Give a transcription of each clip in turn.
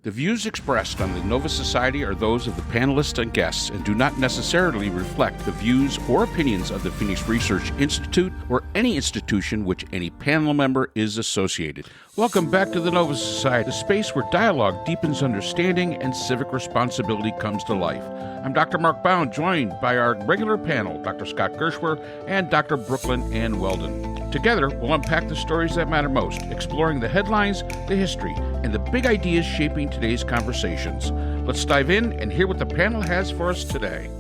The views expressed on the Nova Society are those of the panelists and guests and do not necessarily reflect the views or opinions of the Phoenix Research Institute or any institution which any panel member is associated. Welcome back to the Nova Society, a space where dialogue deepens understanding and civic responsibility comes to life. I'm Dr. Mark Bound, joined by our regular panel, Dr. Scott Gershwer and Dr. Brooklyn Ann Weldon. Together, we'll unpack the stories that matter most, exploring the headlines, the history, and the big ideas shaping today's conversations. Let's dive in and hear what the panel has for us today.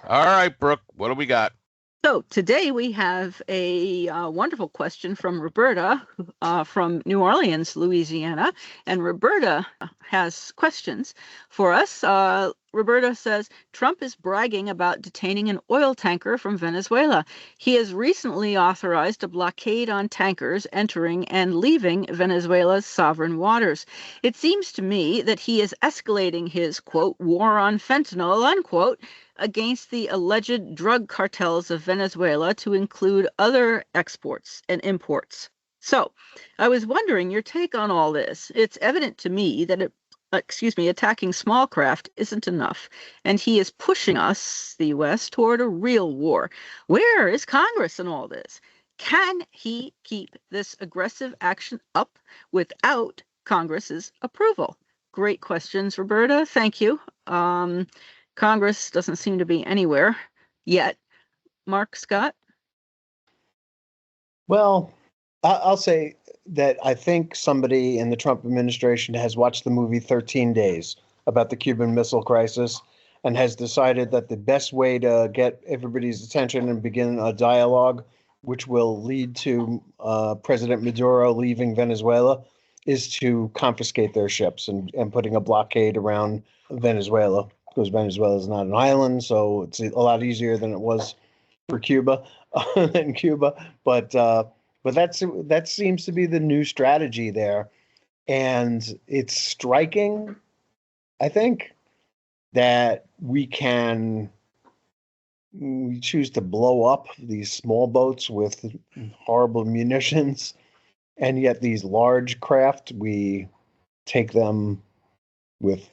All right, Brooke, what do we got? So today we have a wonderful question from Roberta from New Orleans, Louisiana. And Roberta has questions for us. Roberta says, Trump is bragging about detaining an oil tanker from Venezuela. He has recently authorized a blockade on tankers entering and leaving Venezuela's sovereign waters. It seems to me that he is escalating his, quote, war on fentanyl, unquote, against the alleged drug cartels of Venezuela to include other exports and imports. So I was wondering your take on all this. It's evident to me that attacking small craft isn't enough, and he is pushing us, the U.S., toward a real war. Where is Congress in all this? Can he keep this aggressive action up without Congress's approval? Great questions, Roberta. Thank you. Congress doesn't seem to be anywhere yet. Mark, Scott? Well, I'll say that I think somebody in the Trump administration has watched the movie 13 Days about the Cuban Missile Crisis and has decided that the best way to get everybody's attention and begin a dialogue, which will lead to President Maduro leaving Venezuela, is to confiscate their ships and putting a blockade around Venezuela, because Venezuela is not an island, so it's a lot easier than it was for Cuba than Cuba. But that seems to be the new strategy there. And it's striking, I think, that we choose to blow up these small boats with horrible munitions, and yet these large craft, we take them with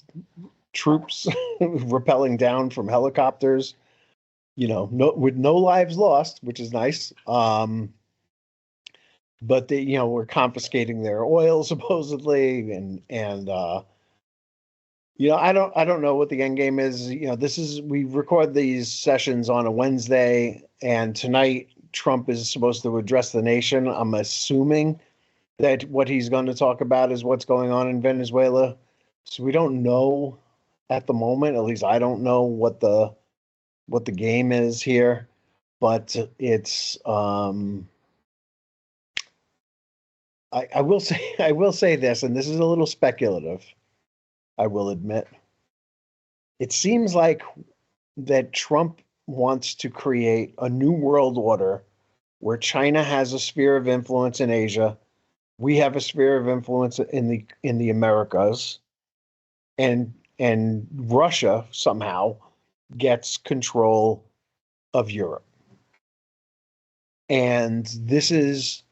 troops rappelling down from helicopters, with no lives lost, which is nice. But we're confiscating their oil supposedly, and I don't know what the end game is. We record these sessions on a Wednesday, and tonight Trump is supposed to address the nation. I'm assuming that what he's going to talk about is what's going on in Venezuela. So we don't know at the moment. At least I don't know what the game is here, but it's. I will say this, and this is a little speculative, I will admit. It seems like that Trump wants to create a new world order where China has a sphere of influence in Asia, we have a sphere of influence in the Americas, and Russia somehow gets control of Europe. And this is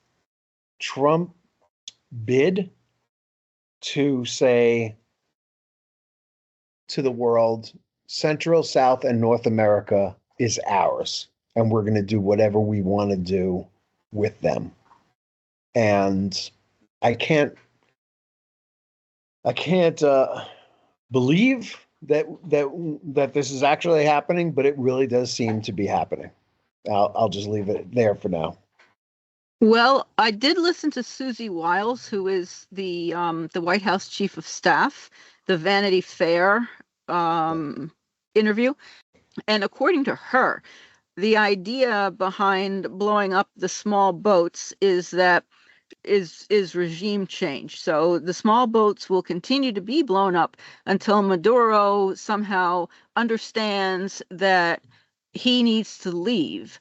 Trump bid to say to the world, Central, South, and North America is ours, and we're going to do whatever we want to do with them. And I can't believe that this is actually happening, but it really does seem to be happening. I'll just leave it there for now. Well, I did listen to Susie Wiles, who is the White House chief of staff, the Vanity Fair interview. And according to her, the idea behind blowing up the small boats is regime change. So the small boats will continue to be blown up until Maduro somehow understands that he needs to leave.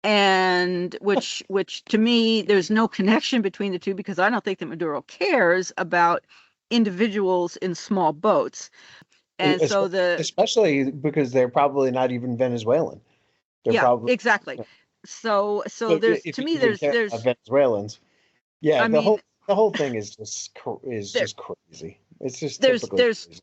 And which to me, there's no connection between the two, because I don't think that Maduro cares about individuals in small boats. And especially because they're probably not even Venezuelan. Exactly. So there's Venezuelans. Yeah, the whole thing is just crazy. It's just there's typical. there's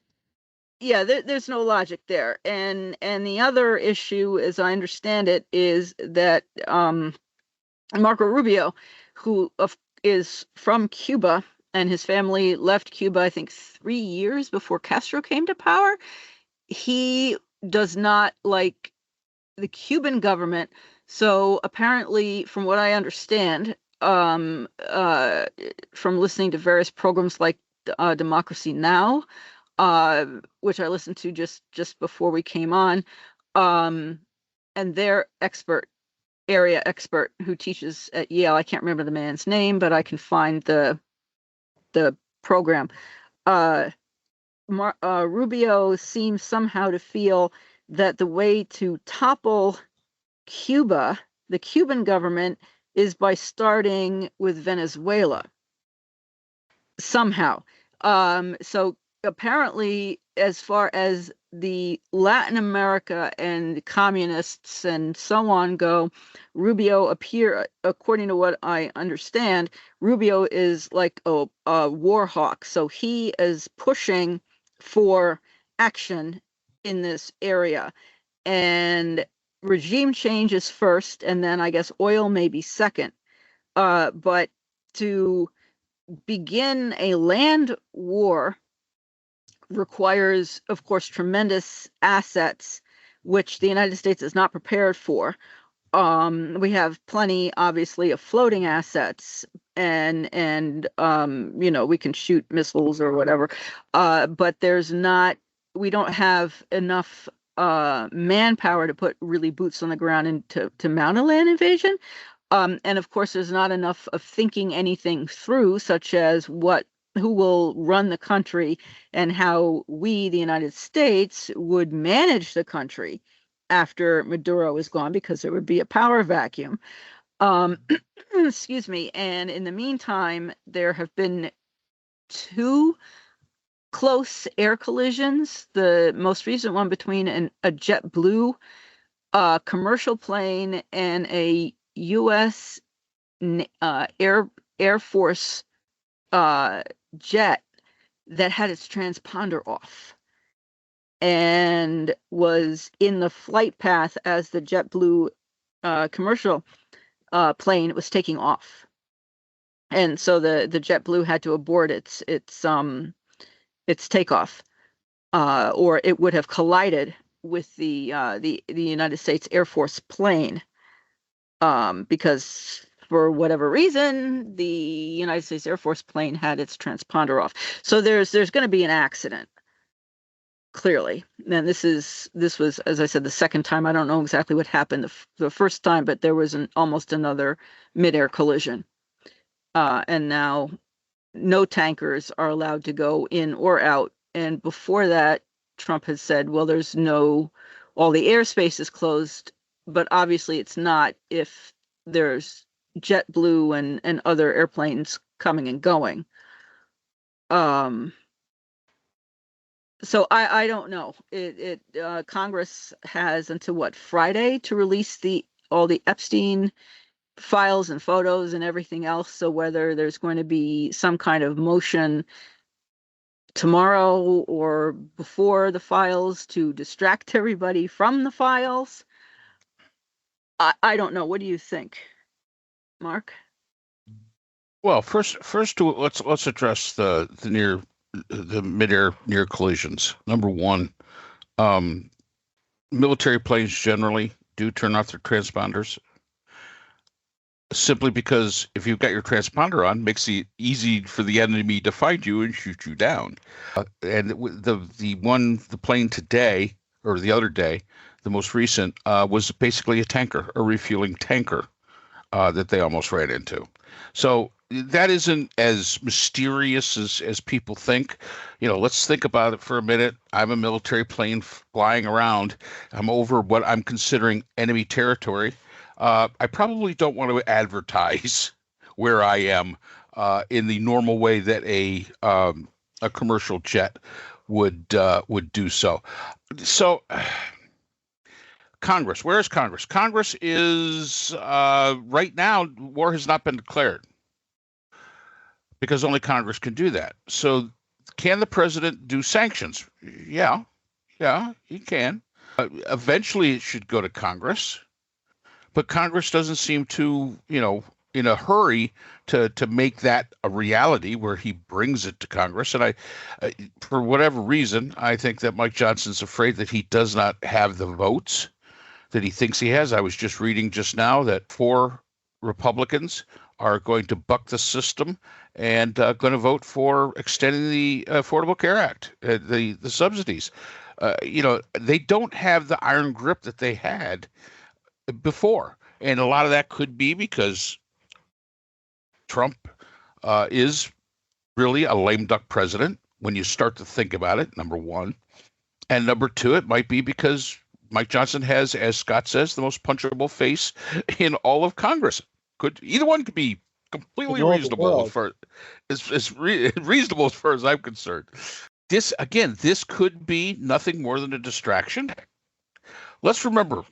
yeah, there's no logic there. And the other issue, as I understand it, is that Marco Rubio, who is from Cuba, and his family left Cuba, I think, 3 years before Castro came to power. He does not like the Cuban government. So apparently, from what I understand, from listening to various programs like Democracy Now, which I listened to just before we came on, and their area expert who teaches at Yale, I can't remember the man's name, but I can find the program. Rubio seems somehow to feel that the way to topple Cuba, the Cuban government, is by starting with Venezuela somehow. So apparently, as far as the Latin America and communists and so on go, according to what I understand, Rubio is like a war hawk. So he is pushing for action in this area. And regime change is first, and then I guess oil may be second. But to begin a land war requires, of course, tremendous assets, which the United States is not prepared for. We have plenty, obviously, of floating assets, and we can shoot missiles or whatever. But we don't have enough manpower to put really boots on the ground and to mount a land invasion. And of course, there's not enough of thinking anything through, such as who will run the country and how we, the United States, would manage the country after Maduro is gone, because there would be a power vacuum. Excuse me. And in the meantime, there have been 2 close air collisions. The most recent one between a JetBlue commercial plane and a U.S. Air Force jet that had its transponder off and was in the flight path as the JetBlue commercial plane was taking off. And so the JetBlue had to abort its takeoff, or it would have collided with the United States Air Force plane, because for whatever reason the United States Air Force plane had its transponder off. So there's going to be an accident, clearly. And this was, as I said, the second time. I don't know exactly what happened the first time, but there was almost another midair collision. And now no tankers are allowed to go in or out. And before that, Trump has said, well, all the airspace is closed, but obviously it's not if there's JetBlue and other airplanes coming and going. So I don't know. Congress has until Friday to release all the Epstein files and photos and everything else. So whether there's going to be some kind of motion tomorrow or before the files to distract everybody from the files, I don't know. What do you think, Mark? Well, first, let's address the midair near collisions. Number one, military planes generally do turn off their transponders, simply because if you've got your transponder on, it makes it easy for the enemy to find you and shoot you down. And the plane today, or the other day, the most recent, was basically a tanker, a refueling tanker, that they almost ran into. So that isn't as mysterious as people think. Let's think about it for a minute. I'm a military plane flying around. I'm over what I'm considering enemy territory. I probably don't want to advertise where I am in the normal way that a commercial jet would do so. So, Congress, where is Congress? Congress is right now. War has not been declared, because only Congress can do that. So can the president do sanctions? Yeah, he can. Eventually, it should go to Congress, but Congress doesn't seem to, in a hurry to make that a reality where he brings it to Congress. And for whatever reason, I think that Mike Johnson's afraid that he does not have the votes that he thinks he has. I was just reading just now that 4 Republicans are going to buck the system and going to vote for extending the Affordable Care Act, the subsidies. They don't have the iron grip that they had before. And a lot of that could be because Trump is really a lame duck president when you start to think about it, number one. And number two, it might be because Mike Johnson has, as Scott says, the most punchable face in all of Congress. Either one could be completely reasonable reasonable as far as I'm concerned. This could be nothing more than a distraction. Let's remember,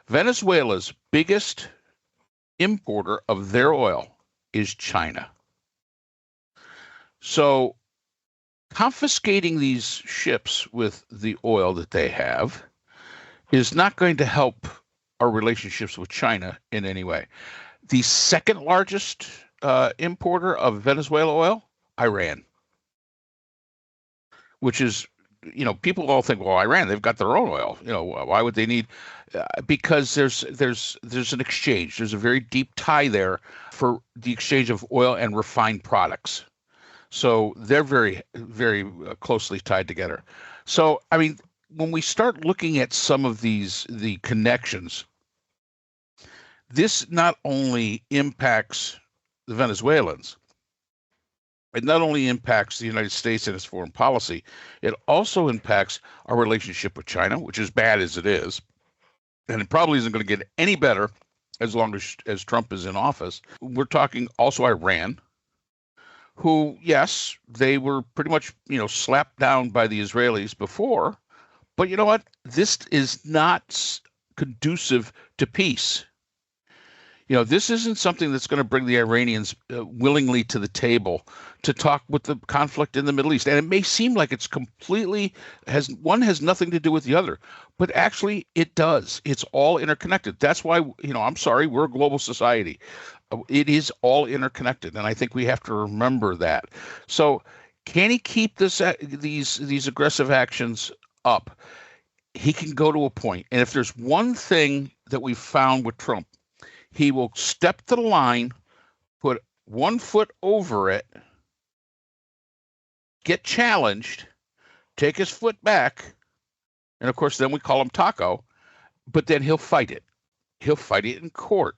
Venezuela's biggest importer of their oil is China. So confiscating these ships with the oil that they have is not going to help our relationships with China in any way. The second largest importer of Venezuela oil, Iran, which is, people all think, well, Iran, they've got their own oil. Why would they need? Because there's an exchange. There's a very deep tie there for the exchange of oil and refined products. So they're very, very closely tied together. So, I mean, when we start looking at some of the connections, this not only impacts the Venezuelans, it not only impacts the United States and its foreign policy, it also impacts our relationship with China, which is bad as it is. And it probably isn't going to get any better as long as Trump is in office. We're talking also Iran, who, yes, they were pretty much, slapped down by the Israelis before. But you know what? This is not conducive to peace. This isn't something that's going to bring the Iranians willingly to the table to talk with the conflict in the Middle East. And it may seem like it's completely has nothing to do with the other, but actually it does. It's all interconnected. That's why, I'm sorry, we're a global society. It is all interconnected. And I think we have to remember that. So can he keep these aggressive actions up? He can go to a point. And if there's one thing that we've found with Trump, he will step to the line, put one foot over it, get challenged, take his foot back, and of course, then we call him Taco, but then he'll fight it. He'll fight it in court.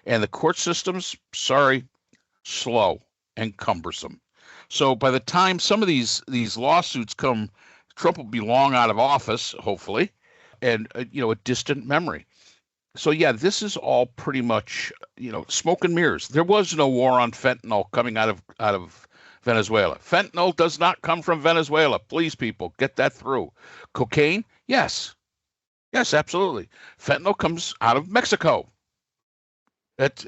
And the court system's, slow and cumbersome. So by the time some of these lawsuits come, Trump will be long out of office, hopefully, and a distant memory. So yeah, this is all pretty much, smoke and mirrors. There was no war on fentanyl coming out of Venezuela. Fentanyl does not come from Venezuela. Please, people, get that through. Cocaine, yes, absolutely. Fentanyl comes out of Mexico. That's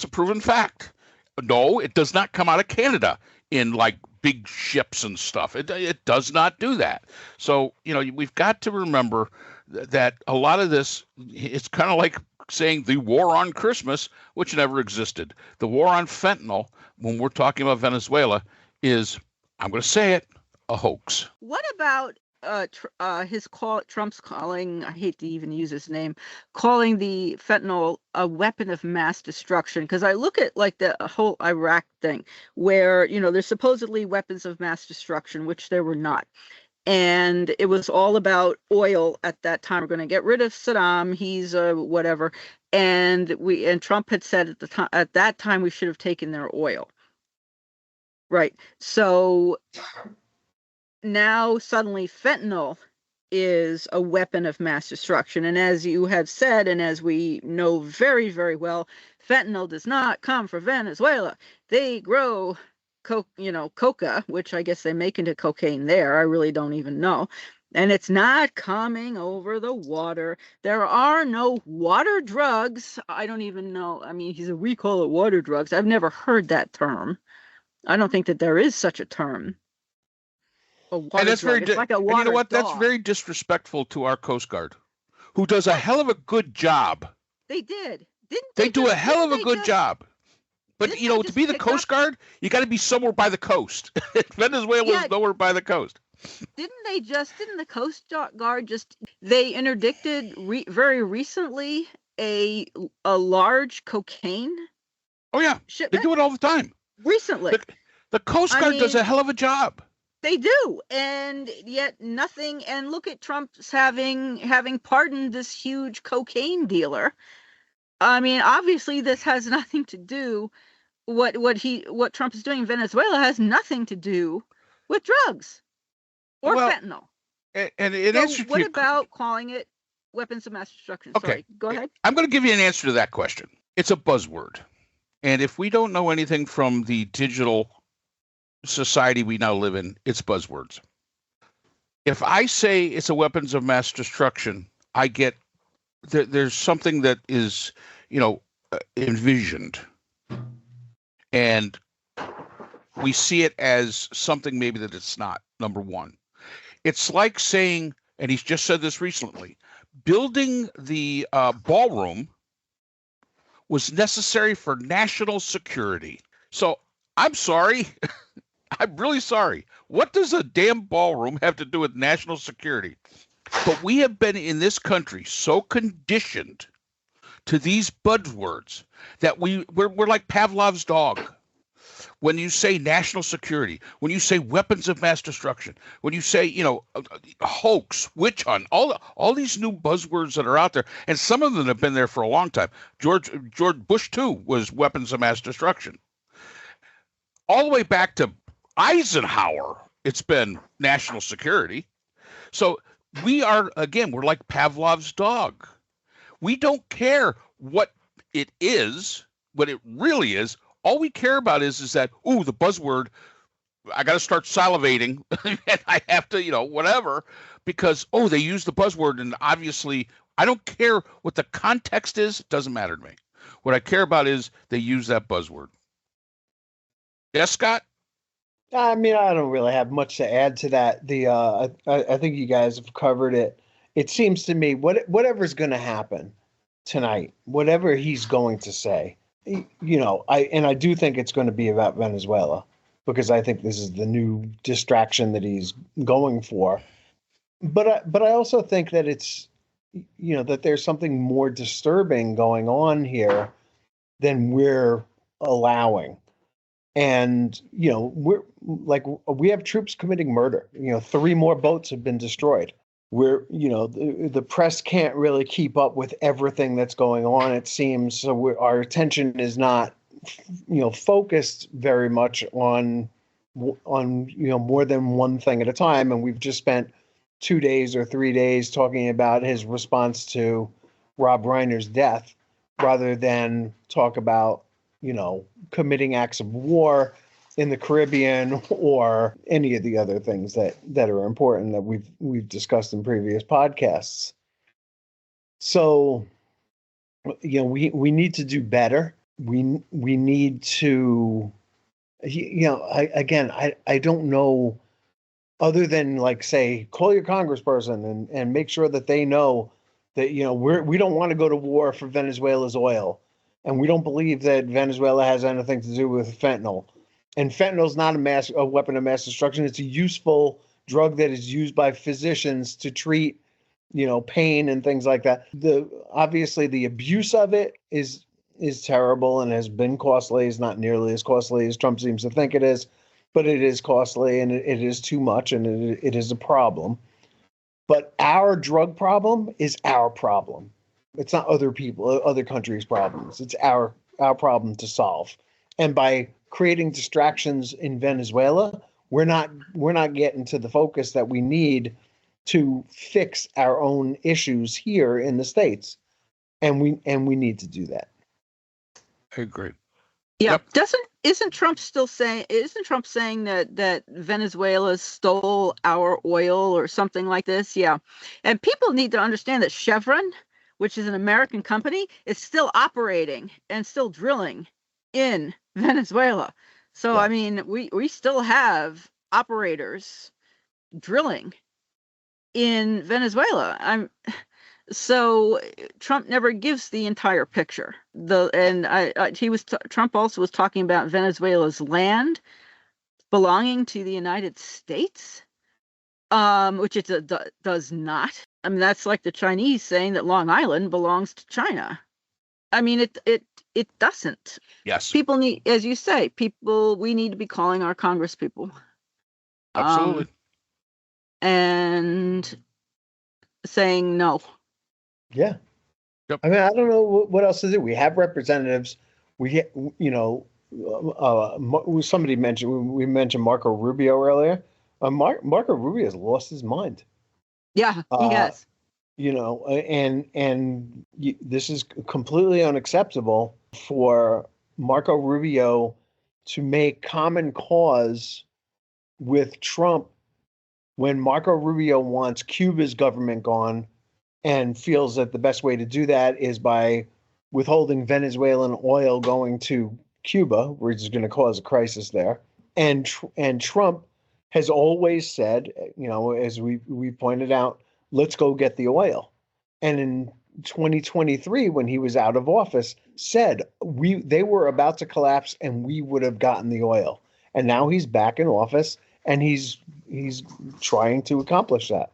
a proven fact. No, it does not come out of Canada in like big ships and stuff. It does not do that. So we've got to remember that a lot of this, it's kind of like saying the war on Christmas, which never existed. The war on fentanyl, when we're talking about Venezuela, is, I'm going to say it, a hoax. What about Trump's calling, I hate to even use his name, calling the fentanyl a weapon of mass destruction? Because I look at like the whole Iraq thing where, there's supposedly weapons of mass destruction, which there were not. And it was all about oil at that time. We're going to get rid of Saddam. He's whatever. And Trump had said at that time we should have taken their oil. Right. So now suddenly fentanyl is a weapon of mass destruction. And as you have said, and as we know very, very well, fentanyl does not come from Venezuela. They grow coca, which I guess they make into cocaine there. I really don't even know. And it's not coming over the water. There are no water drugs. I don't even know. I mean, we call it water drugs. I've never heard that term. I don't think that there is such a term. And that's very, It's like a and you water know what? dog. That's very disrespectful to our Coast Guard, who does a hell of a good job. They did. Didn't They do a hell of a good job. But, to be the Coast Guard, you got to be somewhere by the coast. Venezuela is nowhere by the coast. Didn't the Coast Guard they interdicted very recently a large cocaine shipment? They do it all the time. Recently. The Coast Guard does a hell of a job. They do, and yet nothing. And look at Trump's having pardoned this huge cocaine dealer. I mean, obviously, this has nothing to do. What Trump is doing in Venezuela has nothing to do with drugs or fentanyl. And it answers. What about calling it weapons of mass destruction? Okay, sorry, go ahead. I'm going to give you an answer to that question. It's a buzzword, and if we don't know anything from the digital society we now live in, it's buzzwords. If I say it's a weapons of mass destruction, I get there's something that is, envisioned, and we see it as something maybe that it's not. Number one, it's like saying, and he's just said this recently, building the ballroom was necessary for national security. So I'm sorry. I'm really sorry. What does a damn ballroom have to do with national security? But we have been in this country so conditioned to these buzzwords that we're like Pavlov's dog. When you say national security, when you say weapons of mass destruction, when you say, hoax, witch hunt, all these new buzzwords that are out there, and some of them have been there for a long time. George Bush too was weapons of mass destruction. All the way back to Eisenhower, it's been national security. So we're like Pavlov's dog. We don't care what it is, what it really is. All we care about is that, the buzzword, I got to start salivating and I have to, whatever, because, they use the buzzword. And obviously, I don't care what the context is. It doesn't matter to me. What I care about is they use that buzzword. Yes, Scott? I mean, I don't really have much to add to that. I think you guys have covered it. It seems to me whatever's going to happen tonight, whatever he's going to say, I do think it's going to be about Venezuela, because I think this is the new distraction that he's going for. But I also think that it's, that there's something more disturbing going on here than we're allowing. And, we have troops committing murder. 3 more boats have been destroyed. The press can't really keep up with everything that's going on, it seems. So our attention is not, focused very much on more than one thing at a time. And we've just spent 2 days or 3 days talking about his response to Rob Reiner's death, rather than talk about, committing acts of war in the Caribbean or any of the other things that are important that we've discussed in previous podcasts. So, we need to do better. We need to, I don't know, other than say, call your congressperson and make sure that they know that, we don't want to go to war for Venezuela's oil. And we don't believe that Venezuela has anything to do with fentanyl. And fentanyl is not a weapon of mass destruction. It's a useful drug that is used by physicians to treat, pain and things like that. Obviously the abuse of it is terrible and has been costly. It's not nearly as costly as Trump seems to think it is, but it is costly and it is too much, and it is a problem. But our drug problem is our problem. It's not other countries' problems. It's our problem to solve. And by creating distractions in Venezuela, we're not getting to the focus that we need to fix our own issues here in the States. And we need to do that. I agree. Yeah. Yep. Isn't Trump saying that Venezuela stole our oil or something like this? Yeah. And people need to understand that Chevron, which is an American company, is still operating and still drilling in Venezuela. So, yeah. I mean, we still have operators drilling in Venezuela. So Trump never gives the entire picture. Trump also was talking about Venezuela's land belonging to the United States, which it does not. I mean, that's like the Chinese saying that Long Island belongs to China. I mean, it doesn't. Yes. People need, as you say, we need to be calling our Congress people. Absolutely. And saying no. Yeah. Yep. I mean, I don't know what else to do. We have representatives. Somebody mentioned, we mentioned Marco Rubio earlier. Marco Rubio has lost his mind. Yeah, he has. This is completely unacceptable for Marco Rubio to make common cause with Trump when Marco Rubio wants Cuba's government gone and feels that the best way to do that is by withholding Venezuelan oil going to Cuba, which is going to cause a crisis there. And Trump has always said, as we pointed out, let's go get the oil. And in 2023, when he was out of office, said they were about to collapse and we would have gotten the oil. And now he's back in office and he's trying to accomplish that.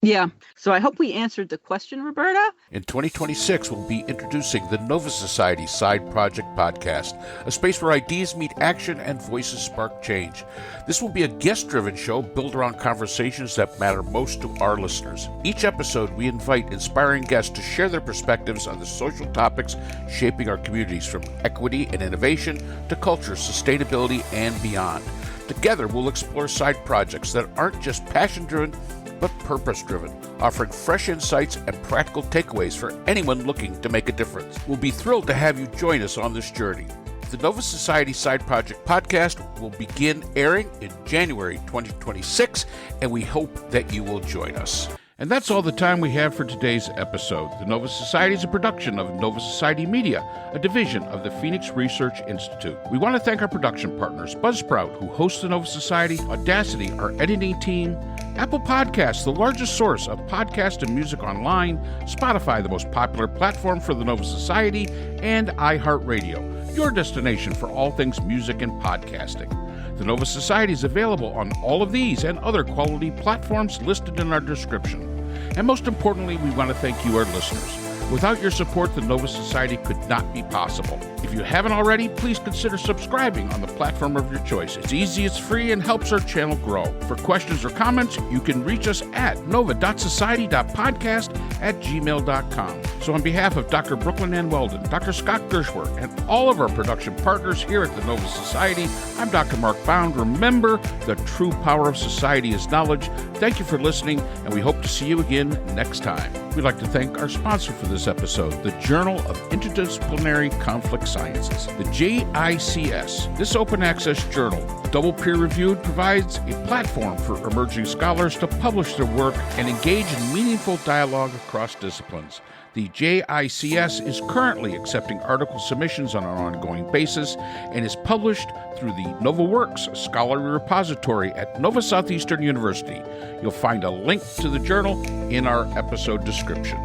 Yeah. So I hope we answered the question, Roberta. In 2026, we'll be introducing the Nova Society Side Project Podcast, a space where ideas meet action and voices spark change. This will be a guest-driven show built around conversations that matter most to our listeners. Each episode, we invite inspiring guests to share their perspectives on the social topics shaping our communities, from equity and innovation to culture, sustainability, and beyond. Together, we'll explore side projects that aren't just passion-driven, but purpose-driven, offering fresh insights and practical takeaways for anyone looking to make a difference. We'll be thrilled to have you join us on this journey. The Nova Society Side Project Podcast will begin airing in January 2026, and we hope that you will join us. And that's all the time we have for today's episode. The Nova Society is a production of Nova Society Media, a division of the Phoenix Research Institute. We want to thank our production partners, Buzzsprout, who hosts the Nova Society, Audacity, our editing team, Apple Podcasts, the largest source of podcast and music online, Spotify, the most popular platform for the Nova Society, and iHeartRadio, your destination for all things music and podcasting. The Nova Society is available on all of these and other quality platforms listed in our description. And most importantly, we want to thank you, our listeners. Without your support, the Nova Society could not be possible. If you haven't already, please consider subscribing on the platform of your choice. It's easy, it's free, and helps our channel grow. For questions or comments, you can reach us at nova.society.podcast@gmail.com. So on behalf of Dr. Brooklyn Ann Weldon, Dr. Scott Gershworth, and all of our production partners here at the Nova Society, I'm Dr. Mark Bound. Remember, the true power of society is knowledge. Thank you for listening, and we hope to see you again next time. We'd like to thank our sponsor for this episode, the Journal of Interdisciplinary Conflict Sciences, the JICS. This open access journal, double peer-reviewed, provides a platform for emerging scholars to publish their work and engage in meaningful dialogue across disciplines. The JICS is currently accepting article submissions on an ongoing basis and is published through the NovaWorks Scholarly Repository at Nova Southeastern University. You'll find a link to the journal in our episode description.